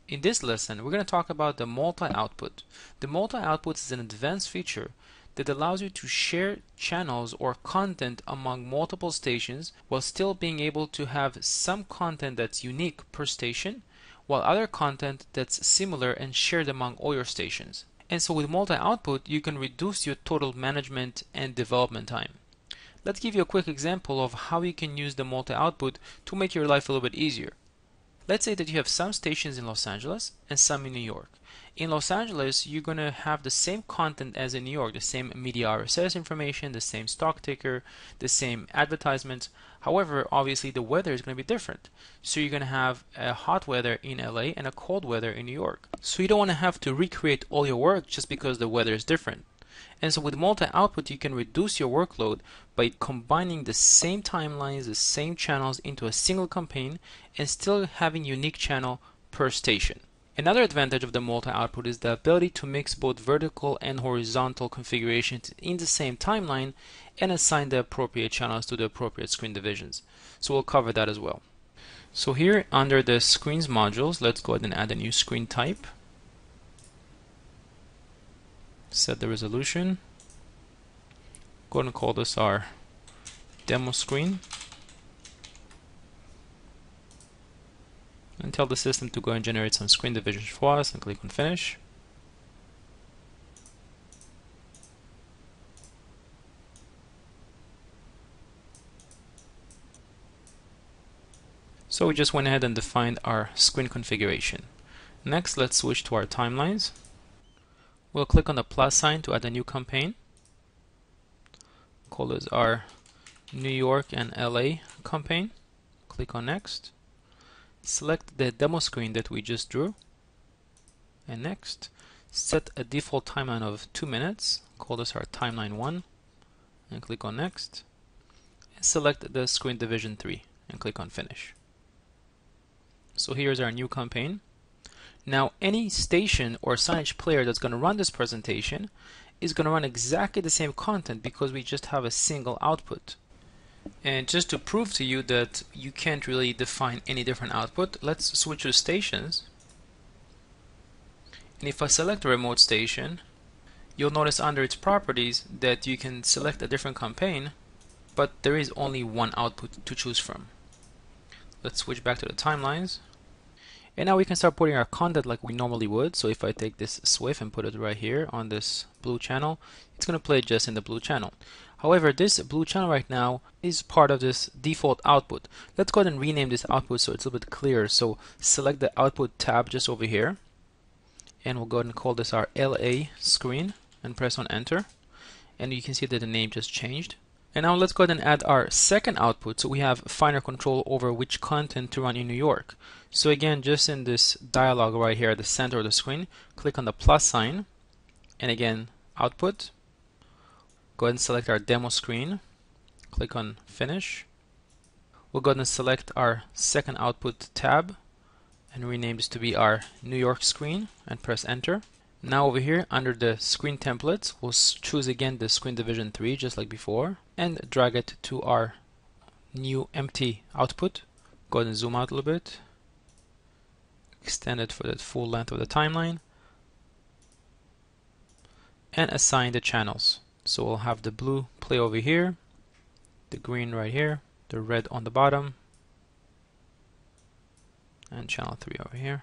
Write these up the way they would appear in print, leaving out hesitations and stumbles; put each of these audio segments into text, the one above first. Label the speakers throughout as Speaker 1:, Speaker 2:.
Speaker 1: In this lesson, we're going to talk about the multi-output. The multi-output is an advanced feature that allows you to share channels or content among multiple stations while still being able to have some content that's unique per station, while other content that's similar and shared among all your stations. And so with multi-output, you can reduce your total management and development time. Let's give you a quick example of how you can use the multi-output to make your life a little bit easier. Let's say that you have some stations in Los Angeles and some in New York. In Los Angeles, you're going to have the same content as in New York, the same media RSS information, the same stock ticker, the same advertisements. However, obviously the weather is going to be different. So you're going to have a hot weather in LA and a cold weather in New York. So you don't want to have to recreate all your work just because the weather is different. And so with multi-output, you can reduce your workload by combining the same timelines, the same channels into a single campaign and still having unique channel per station. Another advantage of the multi-output is the ability to mix both vertical and horizontal configurations in the same timeline and assign the appropriate channels to the appropriate screen divisions. So we'll cover that as well. So here under the screens modules, let's go ahead and add a new screen type. Set the resolution. Go ahead and call this our demo screen. And tell the system to go and generate some screen divisions for us and click on finish. So we just went ahead and defined our screen configuration. Next, let's switch to our timelines. We'll click on the plus sign to add a new campaign. Call this our New York and LA campaign. Click on next. Select the demo screen that we just drew. And next, set a default timeline of 2 minutes. Call this our timeline 1. And click on next. And select the screen division 3 and click on finish. So here's our new campaign. Now any station or signage player that's going to run this presentation is going to run exactly the same content because we just have a single output. And just to prove to you that you can't really define any different output, let's switch to stations. And if I select a remote station, you'll notice under its properties that you can select a different campaign, but there is only one output to choose from. Let's switch back to the timelines. And now we can start putting our content like we normally would. So if I take this SWIFT and put it right here on this blue channel, it's going to play just in the blue channel. However, this blue channel right now is part of this default output. Let's go ahead and rename this output so it's a little bit clearer. So select the output tab just over here. And we'll go ahead and call this our LA screen and press on enter. And you can see that the name just changed. And now let's go ahead and add our second output so we have finer control over which content to run in New York. So again, just in this dialog right here at the center of the screen, click on the plus sign and again output. Go ahead and select our demo screen. Click on finish. We'll go ahead and select our second output tab and rename this to be our New York screen and press enter. Now over here under the screen templates, we'll choose again the screen division 3 just like before and drag it to our new empty output. Go ahead and zoom out a little bit. Extend it for the full length of the timeline. And assign the channels. So we'll have the blue play over here, the green right here, the red on the bottom, and channel 3 over here.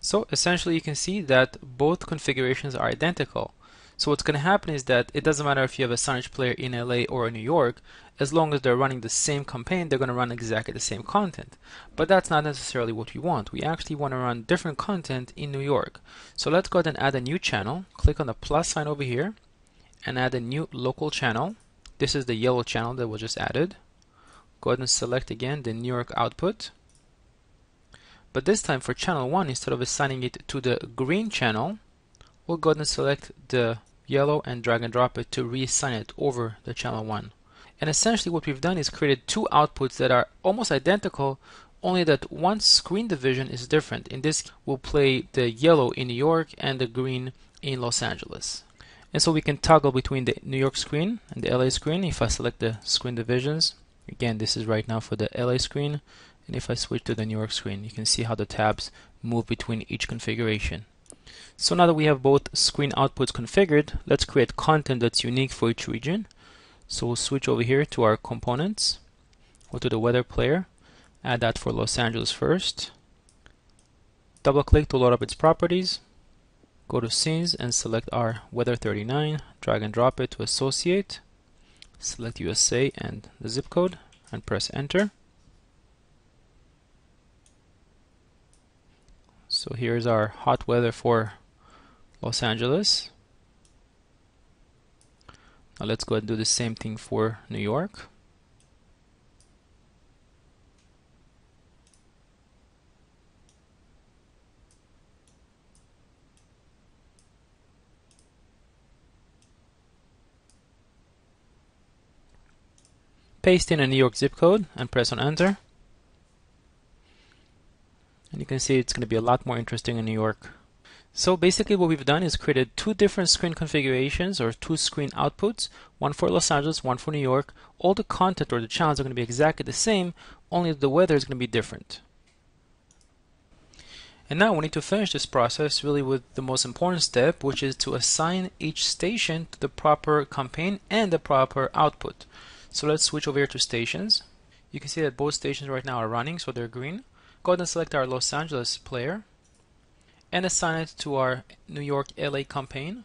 Speaker 1: So essentially you can see that both configurations are identical. So what's going to happen is that it doesn't matter if you have a signage player in LA or in New York, as long as they're running the same campaign, they're going to run exactly the same content. But that's not necessarily what we want. We actually want to run different content in New York. So let's go ahead and add a new channel. Click on the plus sign over here and add a new local channel. This is the yellow channel that was just added. Go ahead and select again the New York output. But this time for channel 1, instead of assigning it to the green channel, we'll go ahead and select the yellow and drag and drop it to reassign it over the channel 1. And essentially what we've done is created two outputs that are almost identical, only that one screen division is different. In this, we'll play the yellow in New York and the green in Los Angeles. And so we can toggle between the New York screen and the LA screen. If I select the screen divisions, again, this is right now for the LA screen. And if I switch to the New York screen, you can see how the tabs move between each configuration. So now that we have both screen outputs configured, let's create content that's unique for each region. So we'll switch over here to our components, go to the weather player, add that for Los Angeles first. Double click to load up its properties. Go to scenes and select our weather 39, drag and drop it to associate. Select USA and the zip code and press enter. So here's our hot weather for Los Angeles. Now let's go ahead and do the same thing for New York. Paste in a New York zip code and press on enter. And you can see it's going to be a lot more interesting in New York. So basically what we've done is created two different screen configurations or two screen outputs, one for Los Angeles, one for New York. All the content or the channels are going to be exactly the same, only the weather is going to be different. And now we need to finish this process really with the most important step, which is to assign each station to the proper campaign and the proper output. So let's switch over here to stations. You can see that both stations right now are running, so they're green. Go ahead and select our Los Angeles player and assign it to our New York LA campaign.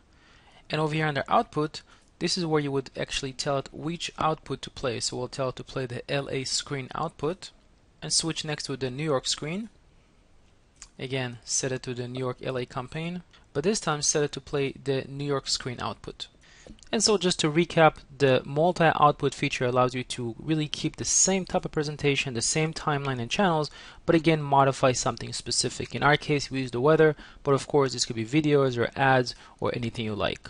Speaker 1: And over here under output, this is where you would actually tell it which output to play. So we'll tell it to play the LA screen output and switch next to the New York screen. Again, set it to the New York LA campaign, but this time set it to play the New York screen output. And so just to recap, the multi-output feature allows you to really keep the same type of presentation, the same timeline and channels, but again modify something specific. In our case we use the weather, but of course this could be videos or ads or anything you like.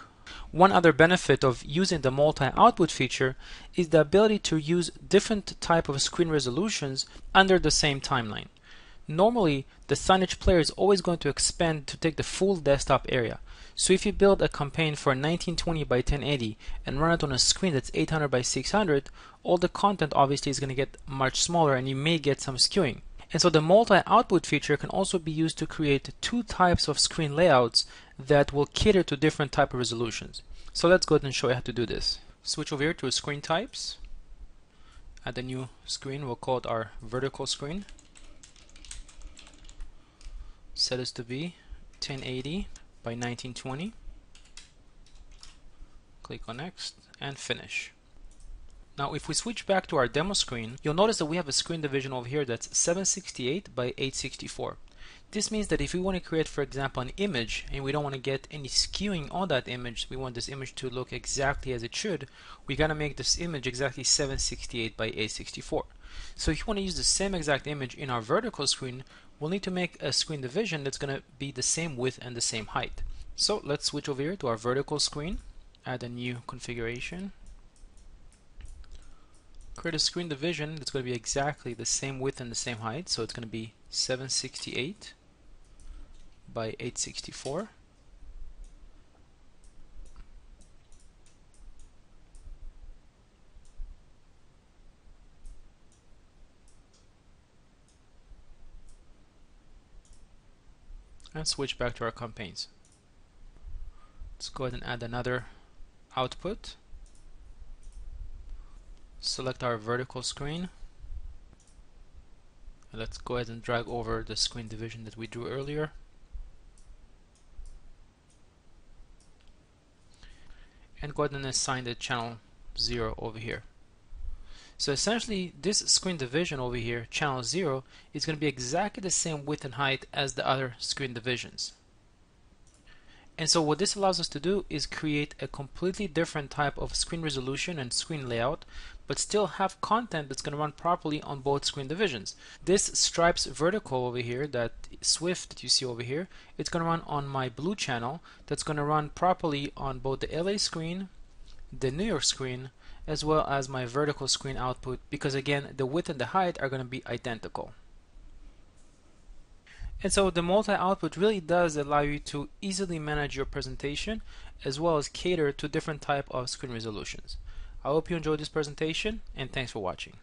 Speaker 1: One other benefit of using the multi-output feature is the ability to use different type of screen resolutions under the same timeline. Normally the signage player is always going to expand to take the full desktop area. So if you build a campaign for 1920 by 1080 and run it on a screen that's 800 by 600, all the content obviously is going to get much smaller and you may get some skewing. And so the multi-output feature can also be used to create two types of screen layouts that will cater to different type of resolutions. So let's go ahead and show you how to do this. Switch over here to screen types. Add a new screen, we'll call it our vertical screen. Set this to be 1080 by 1920. Click on next and finish. Now if we switch back to our demo screen, you'll notice that we have a screen division over here that's 768 by 864. This means that if we want to create, for example, an image and we don't want to get any skewing on that image, we want this image to look exactly as it should, we gotta make this image exactly 768 by 864. So if you want to use the same exact image in our vertical screen, we'll need to make a screen division that's going to be the same width and the same height. So let's switch over here to our vertical screen, add a new configuration, create a screen division that's going to be exactly the same width and the same height. So it's going to be 768 by 864. And switch back to our campaigns. Let's go ahead and add another output. Select our vertical screen. And let's go ahead and drag over the screen division that we drew earlier. And go ahead and assign the channel 0 over here. So essentially this screen division over here, channel 0, is going to be exactly the same width and height as the other screen divisions. And so what this allows us to do is create a completely different type of screen resolution and screen layout, but still have content that's going to run properly on both screen divisions. This stripes vertical over here, that Swift that you see over here, it's going to run on my blue channel that's going to run properly on both the LA screen, the New York screen, as well as my vertical screen output, because again the width and the height are going to be identical. And so the multi-output really does allow you to easily manage your presentation as well as cater to different type of screen resolutions. I hope you enjoyed this presentation, and thanks for watching.